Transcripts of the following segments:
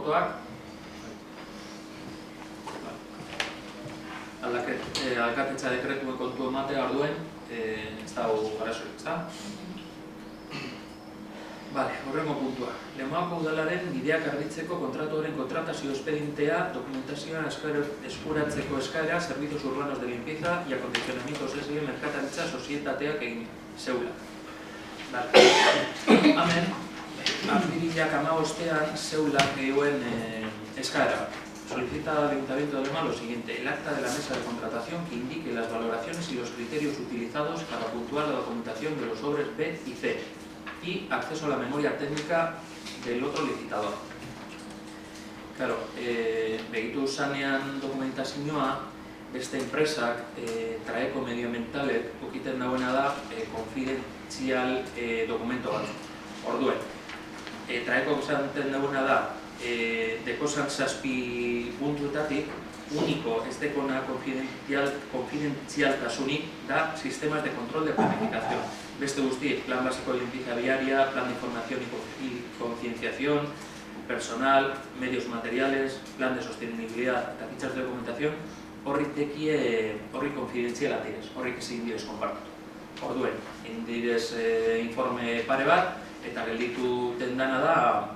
botoak. Alkatetza dekretuen kontu ematea orduen, ez dago arazorik, ez da? Bale, horrengo puntua. Lemoako udalaren bideak argitzeko kontratuaren kontratazio espedientea, dokumentazioan eskuratzeko eskaera, servicios urbanos de limpieza y acondicionamientos SL merkataritza sozietateak egin zeula. Bale, hemen, apirilak 15ean zeulak eguen eskaera. Solicita al Ayuntamiento de Lema lo siguiente: el acta de la mesa de contratación que indique las valoraciones y los criterios utilizados para puntuar la documentación de los sobres B y C y acceso a la memoria técnica del otro licitador. Claro, begitu zanean dokumentazioa beste enpresak traeko medioambientalek ukiten dagoena da konfidentzial dokumento bat. Orduen, traeko zaten dagoena da dekosan 7 puntuetatik único ez dekona konfidentzialtasunik da sistemas de control de planificación. Beste guztiek, plan básico de limpieza viaria, plan de información y concienciación, personal, medios materiales, plan de sostenibilidad eta fichas de documentación, horri konfidentziala direz, horrik ezin direz konpartitu. Orduen, indirez informe pare bat, eta gelditu dena da,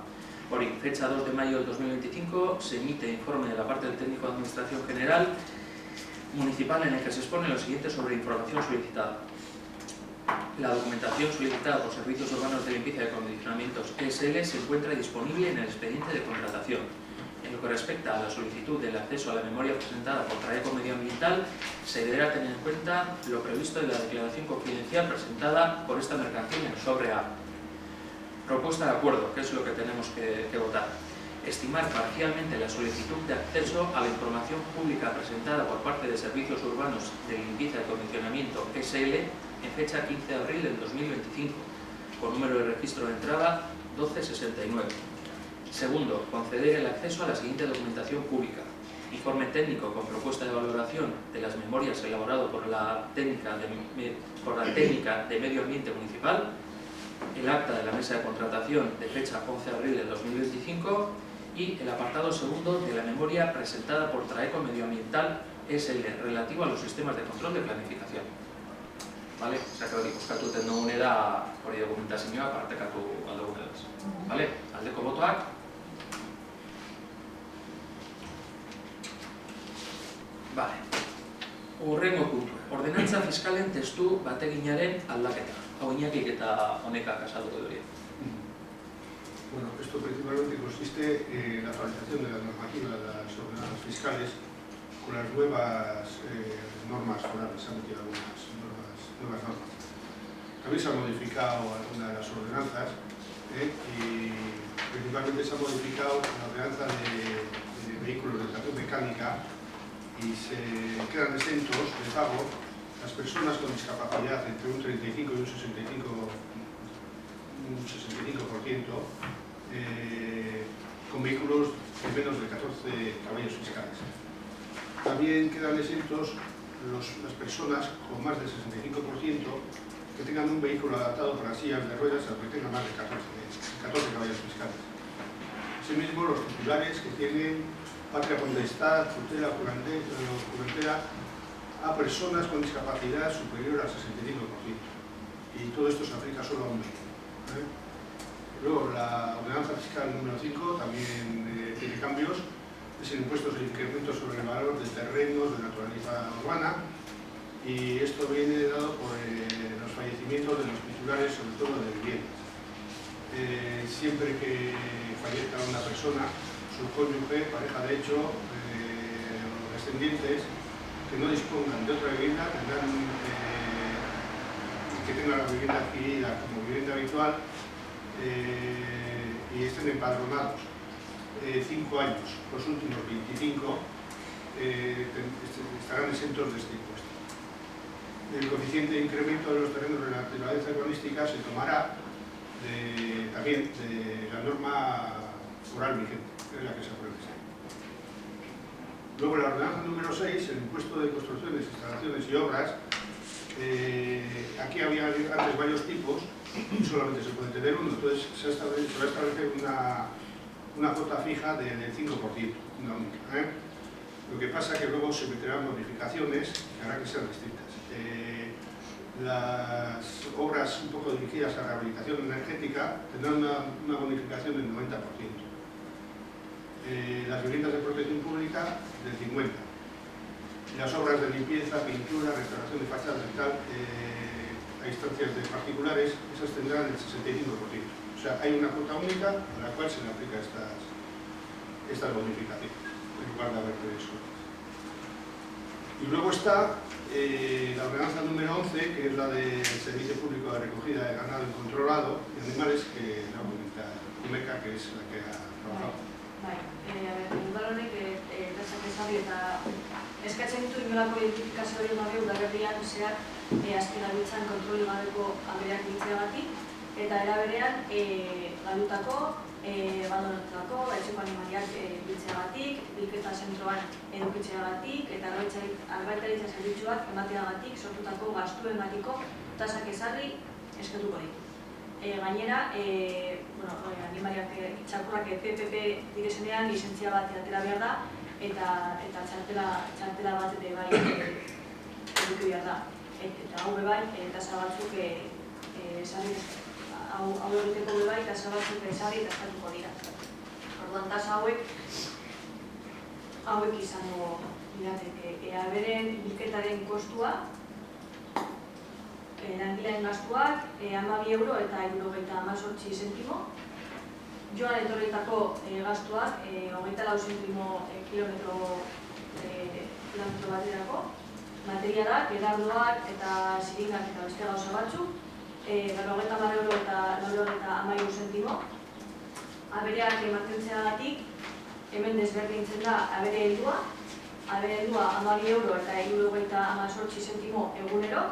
fecha 2 de mayo del 2025, se emite informe de la parte del técnico de Administración General Municipal en el que se expone lo siguiente sobre información solicitada. La documentación solicitada por Servicios Urbanos de Limpieza y Acondicionamientos SL se encuentra disponible en el expediente de contratación. En lo que respecta a la solicitud del acceso a la memoria presentada por Traeco Medioambiental, se deberá tener en cuenta lo previsto en la declaración confidencial presentada por esta mercancía en el sobre A. Propuesta de acuerdo, que es lo que tenemos que votar. Estimar parcialmente la solicitud de acceso a la información pública presentada por parte de Servicios Urbanos de Limpieza y Acondicionamiento SL en fecha 15 de abril del 2025, con número de registro de entrada 1269. Segundo, conceder el acceso a la siguiente documentación pública: informe técnico con propuesta de valoración de las memorias elaborado por la técnica de Medio Ambiente Municipal, el acta de la mesa de contratación de fecha 11 de abril del 2025 y el apartado segundo de la memoria presentada por Traeco Medioambiental SL relativo a los sistemas de control de planificación. Vale? Osea, que hori buskatu den dugune da hori dokumentazioa partekatu aldugune daz. Vale? Aldeko botoak. Vale. Hurrengo puntu. Ordenantza fiskalen testu bateginaren aldaketa. Hau Iñakik eta honekak azalduko duri. Bueno, esto principalmente consiste en la actualización de la normativa de las ordenanzas fiscales con las nuevas normas forales. Se han metido algunas nuevas normas. También se han modificado algunas de las ordenanzas y principalmente se ha modificado la ordenanza de vehículos de tracción mecánica y se quedan exentos de pago las personas con discapacidad entre un 35 y un 65% con vehículos de menos de 14 caballos fiscales. También quedan exentos las personas con más del 65% que tengan un vehículo adaptado para sillas de ruedas al que tenga más de 14 caballos fiscales. Asimismo, los titulares que tienen patria potestad, tutela currentera a personas con discapacidad superior al 65%. Y todo esto se aplica solo a un vehículo. Luego, la ordenanza fiscal número 5 también tiene cambios. Es el impuesto de incremento sobre el valor de terrenos de naturaleza urbana, y esto viene dado por los fallecimientos de los titulares, sobre todo de viviendas. Siempre que fallezca una persona, su cónyuge, pareja de hecho, o descendientes que no dispongan de otra vivienda tendrán que tengan la vivienda adquirida como vivienda habitual y estén empadronados 5 años, los últimos 25 estarán exentos de este impuesto. El coeficiente de incremento de los terrenos de naturaleza urbanística se tomará también de la norma foral vigente, en la que se apruebe. Luego, la ordenanza número 6, el impuesto de construcciones, instalaciones y obras. Aquí había antes varios tipos y solamente se puede tener uno, entonces se va a establecer una cuota fija del 5%, una única. Lo que pasa es que luego se meterán modificaciones que harán que sean distintas. Las obras un poco dirigidas a rehabilitación energética tendrán una bonificación del 90%. Las viviendas de protección pública del 50%. Las obras de limpieza, pintura, restauración de fachadas y tal, a instancias de particulares, esas tendrán el 65%. O sea, hay una cuota única a la cual se le aplica estas bonificaciones, en lugar de haber tres cuotas. Y luego está la ordenanza número 11, que es la del Servicio Público de Recogida de Ganado Incontrolado y Animales, que la comenta Umeca, que es la que ha trabajado. Udalonek tasak ezarri eta eskatzen ditu inolako identifikazio hori gabe udalerrian zehar azken abiltzan kontroli gabeko abereak biltzeagatik eta era berean galdutako, abandonatutako, etxeko animaliak biltzeagatik, bilketa zentroan edukitzeagatik eta arbaitaritza zerbitzuak emateagatik sortutako gastuengatiko tasak ezarri eskatuko ditu. Gainera, animaliak txakurrak PPP direzenean lizentzia bat atera behar da eta txartela bat ere bai eduki behar da. Eta hau bai, tasa batzuk hau egiteko bai, tasa batzuk esarri eta eskatuko dira. Orduan, tasa hauek izango lirateke. Aberen bilketaren kostua, langileen gastuak, 12 euro eta 78 zentimo. Joan etorritako gastuak, 24 zentimo kilometro baterako. Materialak, edardoak eta ziringak eta beste gauza batzuk, 50 euro eta 13 zentimo. Abereak emantentzeagatik, hemen desberdintzen da abere heldua. Abere heldua 12 euro eta 78 zentimo egunero.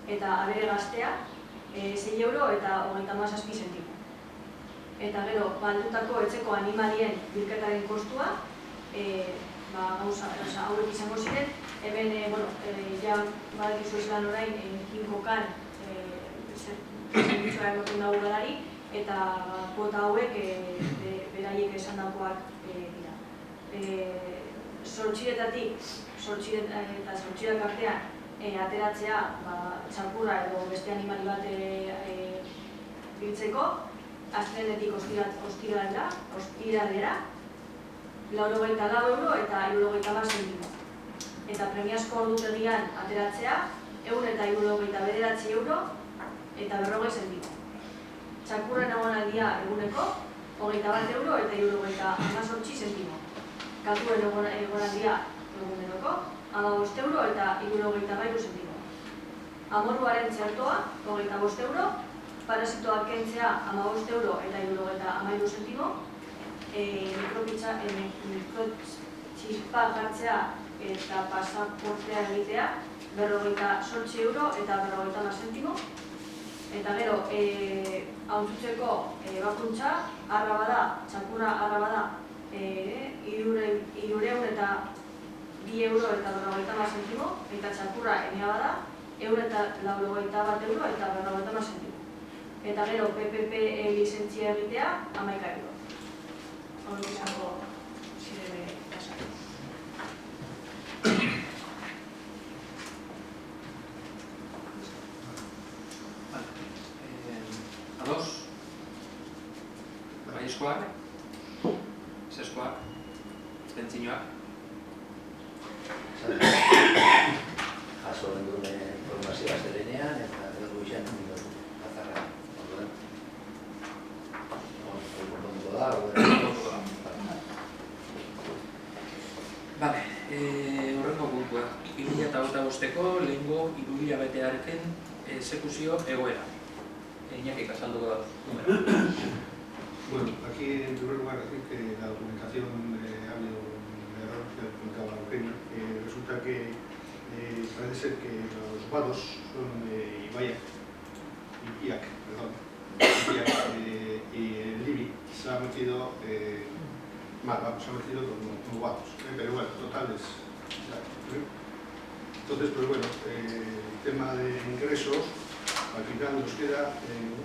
Eta abere gaztea 6 euro eta 37 zentimo. Eta gero, baldutako etxeko animalien bilketaren kostua, hauek izango ziren, hemen, ja badakizu izan orain, kinkokan zerbitzua emoten da udalari, eta kuota hauek beraiek esandakoak dira. Zortxiretak artean, ateratzea txakurra edo beste animali bat biltzeko, astelehenetik ostiralera, 94 euro eta 70 zentimo. Eta premiazko ordutegian ateratzea, 179 euro eta 40 zentimo. Txakurren egonaldia eguneko, 21 euro eta 78 zentimo. Katuen egonaldia eguneroko, 15 euro eta 73 zentimo. Amorruaren txertoa, 25 euro, parasitoak kentzea 15 euro eta 73 zentimo, mikrotxispa jartzea eta pasaportea egitea, 48 euro eta 50 zentimo. Eta gero, hautzutzeko bakuntza, arra bada, txakurra arra bada, 300 eta 2 euro eta 50 zentimo, eta txakurra enea bada, 1 eta 91 euro eta 50 zentimo. Eta gero, PPP lizentzia egitea, 11 euro. Hori izango zirene tasak. Ados? Baiezkoak? Zeskoak? Abstentzioak? Jaso duen informazioa zerenean eta dugu izan azarra. Konponduko da, Bale, horrengo puntua. 2025ko lehengo hiruhilabetearen exekuzio egoera. Iñaki, azalduko da. Bueno, aquí en primer lugar decir que la documentación ha habido un error que ha comentado Eugenio. Resulta que parece ser que los vados son Ibaiak, y el Libi se ha metido mal, se ha metido como vados, pero bueno, total es exacto. Entonces, pues bueno, el tema de ingresos al final nos queda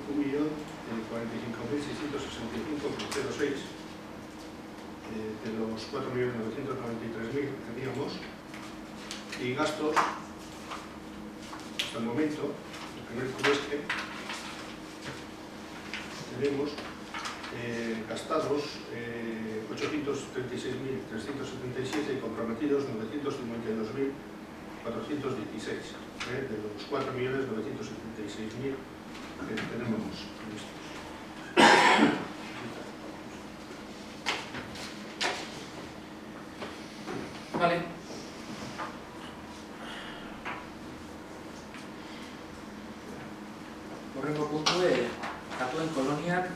1.045.665,06. de los 4.993.000 que teníamos, y gastos, hasta el momento, el primer trimestre, tenemos gastados 836.377 y comprometidos 952.416, de los 4.976.000 que tenemos listos. Vale. Horrengo puntue, katuen koloniak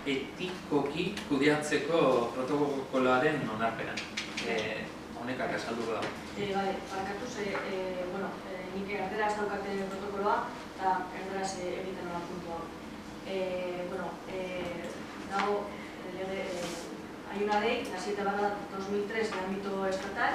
etikoki kudeatzeko protokoloaren onarpena. Honekak azalduko da. Vale, barkatuz, nik erderaz daukate protokoloa, eta erderaz egiten nola puntu hau. Hay una ley, la 7/2003 de ámbito estatal,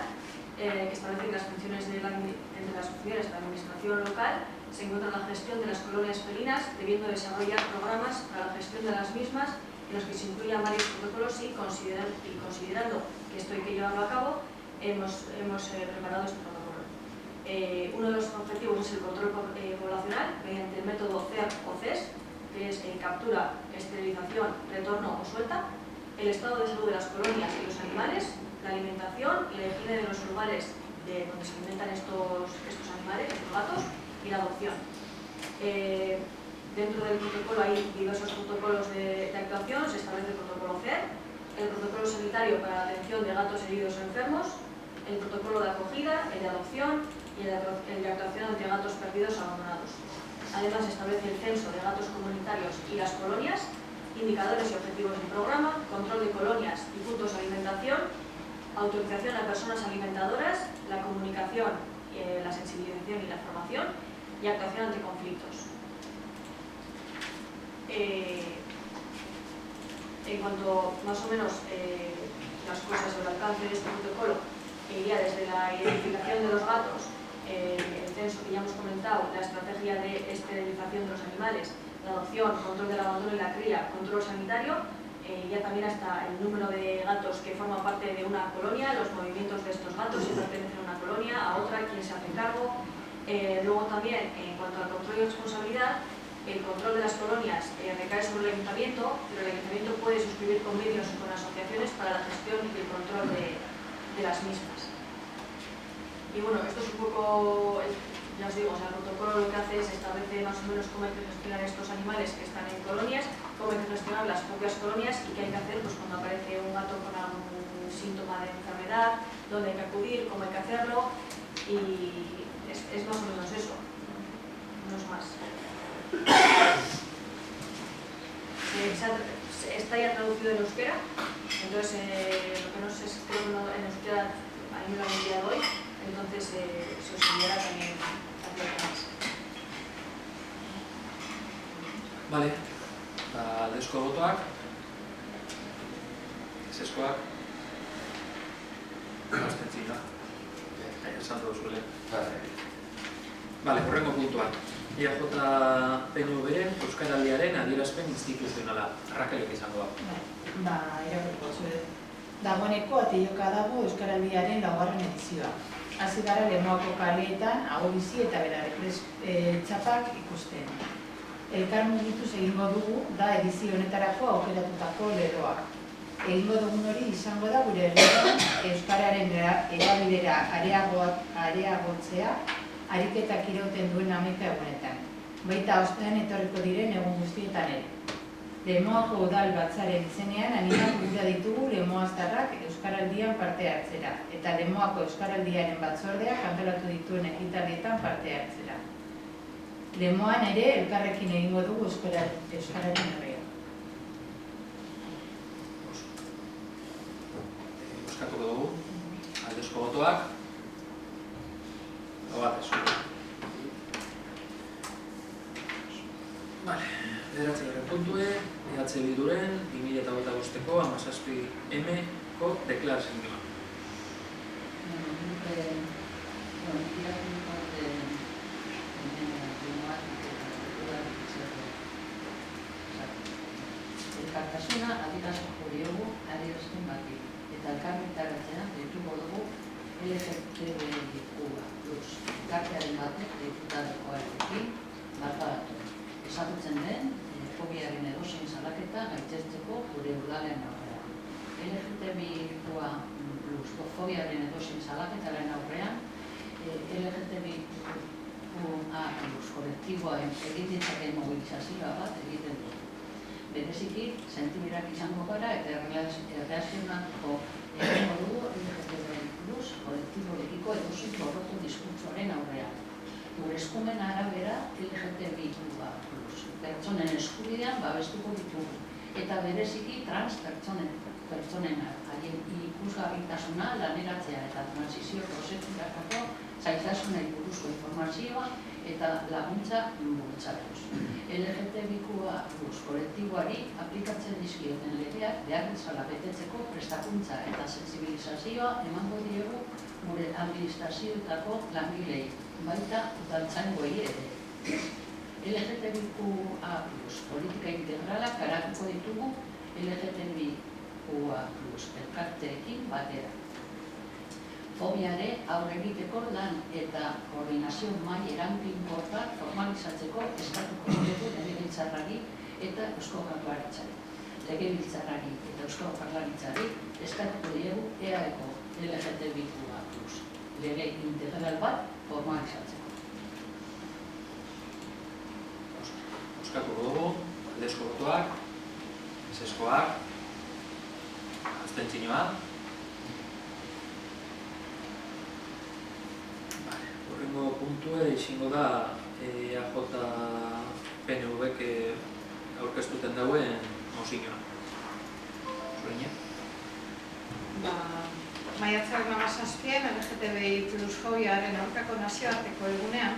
que establece que las funciones entre las funciones de la administración local se encuentra la gestión de las colonias felinas, debiendo desarrollar programas para la gestión de las mismas en los que se incluyan varios protocolos y considerando que esto hay que llevarlo a cabo, hemos preparado este protocolo. Uno de los objetivos es el control poblacional mediante el método CER o CES, que es captura, esterilización, retorno o suelta, el estado de salud de las colonias y los animales, la alimentación y la higiene de los lugares donde se alimentan estos animales, estos gatos, y la adopción. Dentro del protocolo hay diversos protocolos de actuación. Se establece el protocolo CER, el protocolo sanitario para la atención de gatos heridos o enfermos, el protocolo de acogida, el de adopción y el de actuación ante gatos perdidos o abandonados. Además, se establece el censo de gatos comunitarios y las colonias, indicadores y objetivos del programa, control de colonias y puntos de alimentación, autorización a personas alimentadoras, la comunicación, la sensibilización y la formación y actuación ante conflictos. En cuanto más o menos las cosas sobre el alcance de este protocolo, iría desde la identificación de los gatos, el censo que ya hemos comentado, la estrategia de esterilización de los animales, la adopción, control del abandono y la cría, control sanitario, ya también hasta el número de gatos que forman parte de una colonia, los movimientos de estos gatos, si pertenecen a una colonia, a otra, quién se hace cargo. Luego también, en cuanto al control y responsabilidad, el control de las colonias recae sobre el ayuntamiento, pero el ayuntamiento puede suscribir convenios con asociaciones para la gestión y el control de las mismas. Y bueno, esto es un poco, ya os digo, el protocolo lo que hace es establece más o menos cómo hay que gestionar estos animales que están en colonias, cómo hay que gestionar las propias colonias y qué hay que hacer pues, cuando aparece un gato con algún síntoma de enfermedad, dónde hay que acudir, cómo hay que hacerlo, y es más o menos eso, no es más. Está ya traducido en euskera, entonces lo que no sé es creo que en euskera a mí me lo han enviado hoy, entonces se os enviará también más. Vale, aldezko botoak, ezezkoak, abstentzioa, esan duzule. Vale, horrengo puntuak. EAJ-PNV-en Euskaraldiaren adierazpen instituzionala. Rakelek izango da. Irakurriko zuet. Dagoeneko ateioka dago Euskaraldiaren 4. edizioa. Hasi gara Lemoako kaleetan, aho bizi eta berarek txapak ikusten. Elkar mugituz egingo dugu da edizio honetarako aukeratutako lerroa. Egingo dugun hori izango da gure herrian Euskararen erabilera areagotzea, ariketak irauten duen 11 egunetan. Baita ostean etorriko diren egun guztietan ere. Lemoako udal batzaren izenean animatu gura ditugu lemoaztarrak Euskaraldian parte hartzera, eta Lemoako Euskaraldiaren batzordeak antolatu dituen ekitaldietan parte hartzera. Lemoan ere elkarrekin egingo dugu Euskararen herria. Euskatuko dugu, aldezko botoak, batez. Vale, bederatzigarren puntue, EH Bilduren 2025ko 17M-ko deklarazioa. elkartasuna adieraziko diogu adierazpen bati, eta elkarretaratzea deituko dugu LGTBIQ+, elkartearen batek deitutakoarekin bat badatu. Ezagutzen den, fobiaren edozein salaketa gaitzetzeko gure udalen aurrean. LGTBIQ+ fobiaren edozein salaketaren aurrean, LGTBIQ+ kolektiboaren egin ditzakeen mobilizazioa bat egiten du. Bereziki, sentiberak izango gara eta erreazionatuko egingo dugu LGTBIQ+ kolektiborekiko edozein borrotu diskurtsoaren aurrean. Gure eskumen arabera LGTBIQ+ pertsonen eskubidean babestuko ditugu, eta bereziki trans pertsonen haien ikusgarritasuna laneratzea eta transizio prozesurakako zailtasunei buruzko informazioa eta laguntza bultzatuz. LGTBIQ+ kolektiboari aplikatzen dizkioten legeak behar bezala betetzeko prestakuntza eta sentsibilizazioa emango diogu gure administrazioetako langilei, baita udaltzaingoei ere. LGTBIQ+ politika integralak garatuko ditugu LGTBIQ+ elkarteekin batera. Fobiare aurre egiteko lan eta koordinazio maila eraginkorra bat formalizatzeko eskatuko diogu Legebiltzarrari eta Eusko Jaurlaritzari. Legebiltzarrari eta Eusko Jaurlaritzari eskatuko diogu EAeko LGTBIQ+ lege integral bat formalizatzeko. Euskatuko dugu, aldezko botoak, ezezkoak, abstentzioa. Horrengo puntue izango da EAJ-PNV-ek aurkeztuten dauen mozioa. Zurine? Maiatzaren 17an LGTBI+ fobiaren aurkako nazioarteko egunean,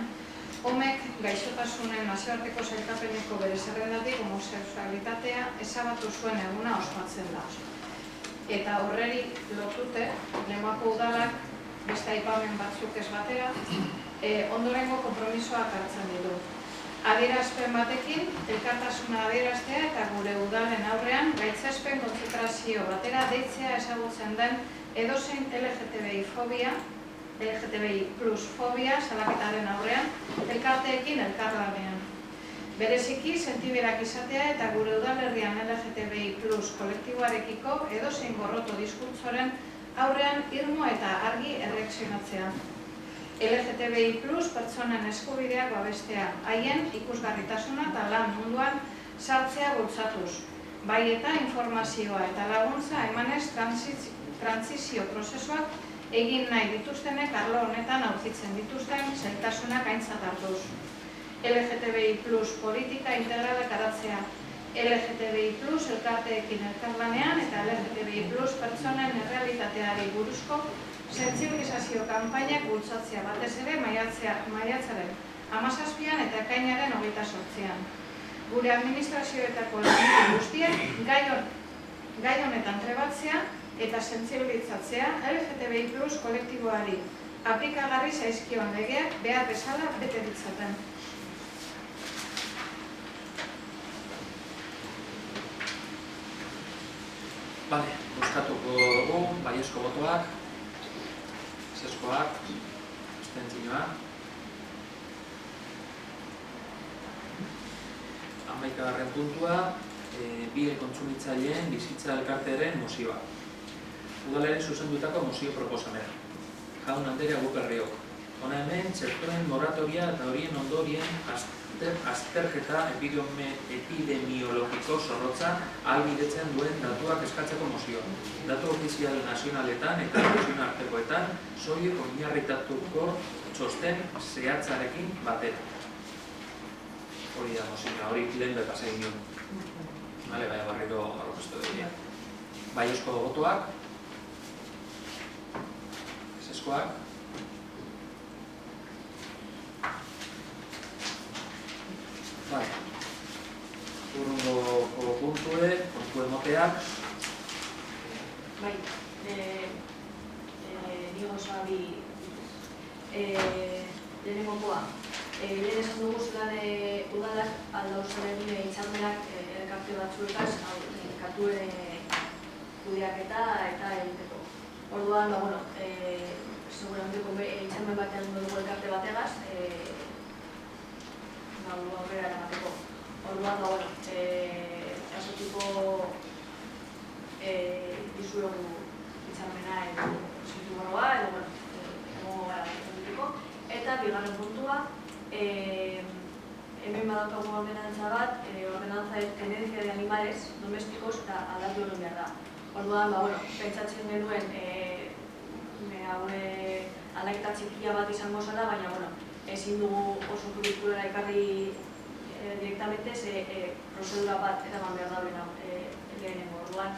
homek gaixotasunen nazioarteko sailkapeneko bere zerrendatik homosexualitatea ezabatu zuen eguna ospatzen da. Eta horreri lotute, Lemoako udalak beste aipamen batzuk ez batera, ondorengo konpromisoak hartzen ditu. Adierazpen batekin, elkartasuna adieraztea eta gure udalen aurrean gaitzespen kontzentrazio batera deitzea ezagutzen den edozein LGTBI fobia salaketaren aurrean elkarteekin elkarlanean. Bereziki, sentiberak izatea eta gure udalerrian LGTBI+ kolektiboarekiko edozein gorroto diskurtsoren aurrean irmo eta argi erreakzionatzea. LGTBI+ pertsonen eskubideak babestea, haien ikusgarritasuna eta lan munduan sartzea bultzatuz, bai eta informazioa eta laguntza emanez trantsizio prozesuak egin nahi dituztenek arlo honetan aurkitzen dituzten zailtasunak aintzat hartuz. LGTBI+ politika integralak garatzea, LGTBI+ elkarteekin elkarlanean eta LGTBI+ pertsonen errealitateari buruzko sentsibilizazio kanpainak bultzatzea batez ere maiatzaren 17an eta ekainaren 28an. Gure administrazioetako langile guztiek gai honetan trebatzea eta sentsibilizatzea LGTBI+ kolektiboari aplikagarri zaizkion legeak behar bezala bete ditzaten. Bale, bozkatuko dugu, baiezko botoak, ezezkoak, abstentzioa. 11. puntua, bi kontsumitzaileen bizitza elkartearen mozioa. Udalaren zuzendutako mozio proposamena. Jaun Anderea Guperriok. Hona hemen, txertoen moratoria eta horien ondorien azterketa epidemiologiko zorrotza ahalbidetzen duen datuak eskatzeko mozioa. Datu ofizial nazionaletan eta nazionartekoetan soilik oinarritatuko txosten zehatzarekin batera. Hori da mozioa, hori lehen bepasa egin duen. Bale, baina barriro aurkeztu dugu. Baiezko botoak, ezezkoak. Bale, urrungo puntue moteak. Bai, nigo zabi lehenengokoa. Lehen esan dugu zelan udalak aldauzaren hitzarmenak elkarte batzuekaz, datuen kudeaketa eta egiteko. Orduan, seguramente hitzarmen bat egingo dugu elkarte bategaz, aurrera eramateko. Orduan, pasatuko dizuegu hitzarmena edo zirriborroa, edo gara egiteko. Eta bigarren puntua, hemen badaukagu ordenantza bat, ordenantza de tenencia de animales domésticos eta aldatu egin behar da. Orduan, pentsatzen genuen aldaketa txikia bat izango zela, baina ezin dugu oso kurrikulera ekarri direktamente, prozedura bat eraman behar da lehenengo. Orduan,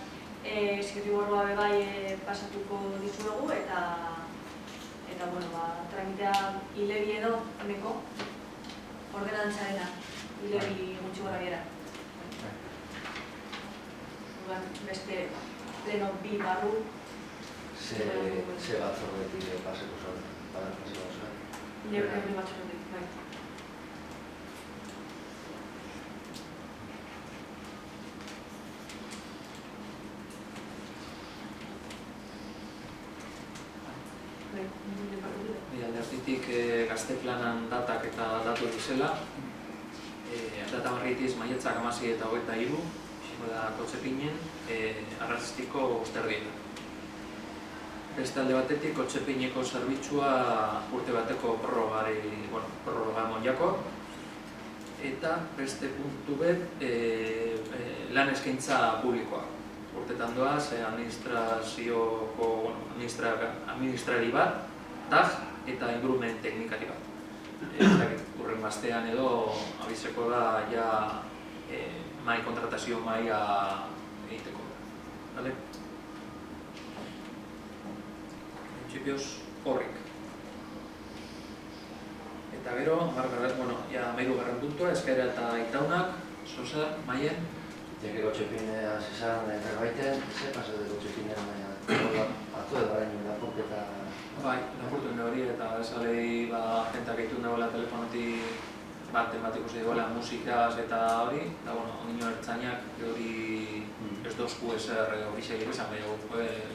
zirriborroa bebai pasatuko dizuegu eta tramitea hilebi edo emeko ordenantzarena, hilebi gutxi gora biera. Beste pleno bi barru. Ze batzordetik paseko zuen? Neurri batzordetik, bai. Alderditik gazte planan datak eta datu dizela. Data barritiz maiatzak 16 eta 23, da Kotxepinen, arrazistiko usterdiena. Beste alde batetik, Kotxepineko zerbitzua urte bateko prorroga monjako. Eta beste puntu bet, lan eskaintza publikoa. Urtetan doaz, administrari bat, TAG eta ingurumen teknikari bat. Urren bastean edo abizeko da kontratazio maia egiteko. Principios horrik. Eta gero, 13. puntua, eskaera eta itaunak, Sosa, Maien. Jake Kotxepinea zizan erbaiten, ze pasatu de Kotxepinea, atzo edo araño lapurketa... Bai, lapurtu ende hori eta esalei jentak egitun dagoela telefonotik bat ikusi dagoela musikaz eta hori, eta ondino ertzainak hori ez dozku ezer hori segir esan, baina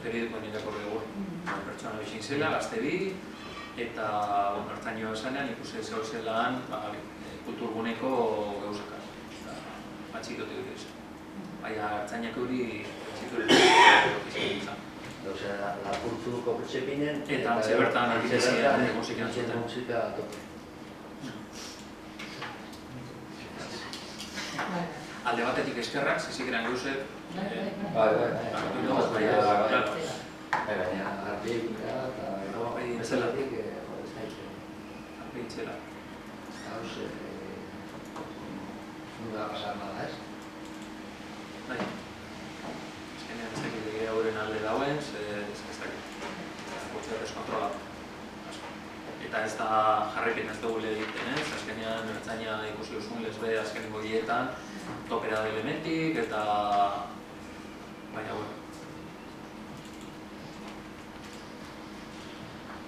periodikoen irakorri dugu. Pertsona bixin zela, gazte bi, eta ertzaino esanean ikusi zeu zelaan kulturguneko gauzaka. Batxikotik dut izan. Baina ertzainak hori izan. Osea, lapurtuko Kotxepinen... Eta bertan egitezian musika entzuten. Musika tope. Alde batetik eskerrak, zizik eran gauzek... Baina, arbietika eta... Bezalatik... Arbeitzela. Gauz... Nunga pasar nada, ez? Bai. Ezkenean ez dakit egia horren alde dauen, ez dakit. Kotxe deskontrola. Eta ez da jarrepen ez dugu egiten, ez? Azkenean ertzaina ikusi duzun lesbe azkenengo dietan topera da elementik eta... Baina,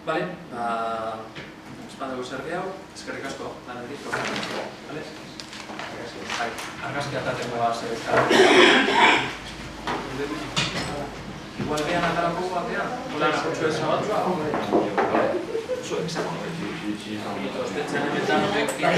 Bale, espadago zerri hau, eskerrik asko, lan ediko. Bale? Argazki atatengo zer euskara. Igual behan atarako batean, hola nakotxo ezabatua. Zuek izango. Ito, ostetzen emetan horrek tiene